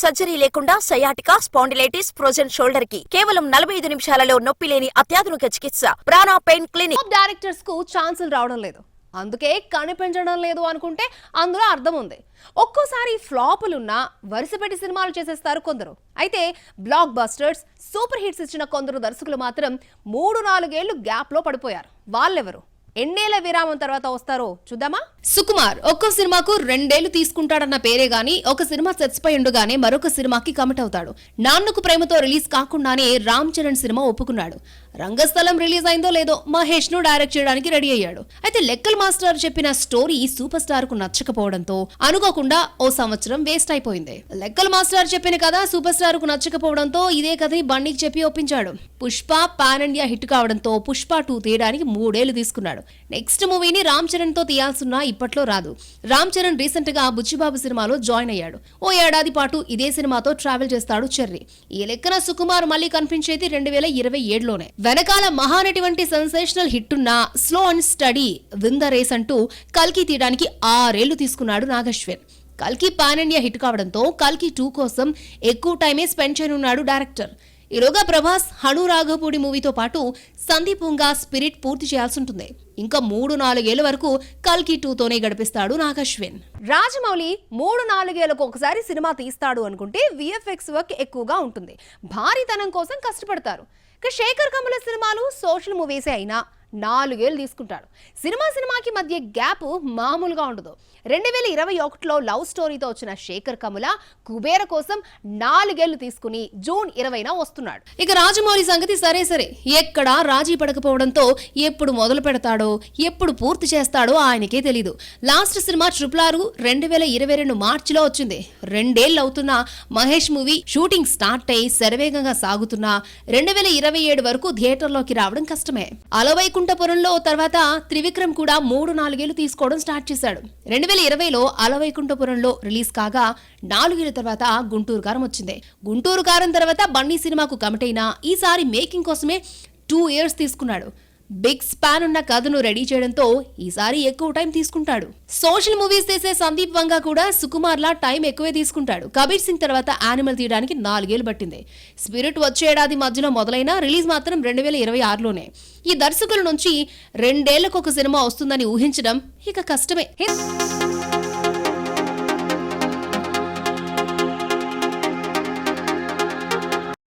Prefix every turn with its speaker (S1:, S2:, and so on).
S1: Surgery లేకుండా sciatica, spondylitis, frozen shoulder కి కేవలం 45 నిమిషాలలో నొప్పి లేని అత్యాధునిక చికిత్స ప్రాణ పెయిన్ క్లినిక్.
S2: డైరెక్టర్స్ కు ఛాన్సులు రావడం లేదు, అందుకే కనిపించడం లేదు అనుకుంటే అందులో అర్థం ఉంది. ఒక్కోసారి ఫ్లాపులున్నా వరుసపెట్టి సినిమాలు చేసేస్తారు కొందరు. అయితే బ్లాక్ బస్టర్స్, సూపర్ హిట్స్ ఇచ్చిన కొందరు దర్శకులు మాత్రం 3-4 ఏళ్లు గ్యాప్ లో పడిపోయారు. వాళ్ళెవరు, ఎన్నేళ్ల విరామం తర్వాత వస్తారో చూద్దామా. సుకుమార్ ఒక్కో సినిమాకు 2 ఏళ్లు తీసుకుంటాడన్న పేరే గాని ఒక సినిమా సెట్స్ పై ఉండగానే మరొక సినిమాకి కమిట్ అవుతాడు. నాన్నకు ప్రేమతో రిలీజ్ కాకుండానే రామ్ చరణ్ సినిమా ఒప్పుకున్నాడు. రంగస్థలం రిలీజ్ అయిందో లేదో మహేష్ ను డైరెక్ట్ చేయడానికి రెడీ అయ్యాడు. అయితే లెక్కల్ మాస్టర్ చెప్పిన స్టోరీ సూపర్ స్టార్ కు నచ్చకపోవడంతో అనుకోకుండా ఓ సంవత్సరం వేస్ట్ అయిపోయింది. లెక్కల్ మాస్టర్ చెప్పిన కథ సూపర్ స్టార్ కు నచ్చకపోవడంతో ఇదే కథని బండికి చెప్పి ఒప్పించాడు. పుష్ప పాన్ ఇండియా హిట్ కావడంతో పుష్ప 2 తీయడానికి 3 ఏళ్లు తీసుకున్నాడు. నెక్స్ట్ మూవీని రామ్ చరణ్ తో తీయాల్సిన ఇప్పట్లో రాదు. రామ్ చరణ్ రీసెంట్ గా బుచ్చిబాబు సినిమాలో జాయిన్ అయ్యాడు. ఓ ఏడాది పాటు ఇదే సినిమాతో ట్రావెల్ చేస్తాడు చెర్రీ. ఈ లెక్కన సుకుమార్ మళ్లీ కనిపించేది 2027లోనే. వెనకాల మహానటి వంటి సెన్సేషనల్ హిట్ ఉన్న slow and steady win the race అంటూ కల్కి తీయడానికి 6 ఏళ్లు తీసుకున్నాడు నాగశ్విన్. కల్కి పాన్ ఇండియా హిట్ కావడంతో కల్కి 2 కోసం ఎక్కువ టైమే స్పెండ్ చేయనున్నాడు డైరెక్టర్. ఈలోగా ప్రభాస్ హను రాఘపూడి మూవీతో పాటు సందీప్ ఉంగా స్పిరిట్ పూర్తి చేయాల్సి ఉంటుంది. ఇంకా 3-4 ఏళ్ల వరకు కల్కి 2తోనే గడిపిస్తాడు నాగశ్విన్. రాజమౌళి 3-4 ఏళ్లకు ఒకసారి సినిమా తీస్తాడు అనుకుంటే విఎఫ్ఎక్స్ వర్క్ ఎక్కువగా ఉంటుంది, భారీతనం కోసం కష్టపడతారు. ఇక శేఖర్ కమల సినిమాలు సోషల్ మూవీసే అయినా 4 ఏళ్లు తీసుకుంటాడు. సినిమాకి మధ్య గ్యాప్ మామూలుగా ఉండదు. 2021లో లవ్ స్టోరీతో వచ్చిన శేఖర్ కమల కుబేర కోసం 4 ఏళ్లు తీసుకుని జూన్ 20న వస్తున్నాడు. ఇక రాజమౌళి సంగతి సరే ఎక్కడా రాజీ పడకపోవడంతో ఎప్పుడు మొదలు పెడతాడో ఎప్పుడు పూర్తి చేస్తాడో ఆయనకే తెలీదు. లాస్ట్ సినిమా RRR 2022 మార్చిలో వచ్చింది. 2 ఏళ్లు అవుతున్నా మహేష్ మూవీ షూటింగ్ స్టార్ట్ అయి శరవేగంగా సాగుతున్నా 2027 వరకు థియేటర్లోకి రావడం కష్టమే. అలవైకుంఠపురంలో తర్వాత త్రివిక్రమ్ కూడా 3-4 ఏళ్లు తీసుకోవడం స్టార్ట్ చేశాడు. 2020లో అలవైకుంఠపురంలో రిలీజ్ కాగా 4 ఏళ్ల తర్వాత గుంటూరు కారం వచ్చింది. గుంటూరు కారం తర్వాత బండి సినిమాకు కమిట్ అయినా ఈసారి మేకింగ్ కోసమే 2 ఇయర్స్ తీసుకున్నాడు. బిగ్ స్పాన్ ఉన్న కథను రెడీ చేయడంతో ఈసారి ఎక్కువ టైం తీసుకుంటాడు. సోషల్ మూవీస్ చేసే సందీప్ వంగా కూడా సుకుమార్ లా టైం ఎక్కువే తీసుకుంటాడు. కబీర్ సింగ్ తర్వాత యానిమల్ తీయడానికి 4 ఏళ్లు పట్టింది. స్పిరిట్ వచ్చే ఏడాది మధ్యలో మొదలైన రిలీజ్ మాత్రం 2026లోనే. ఈ దర్శకుల నుంచి 2 ఏళ్లకు ఒక సినిమా వస్తుందని ఊహించడం ఇక కష్టమే.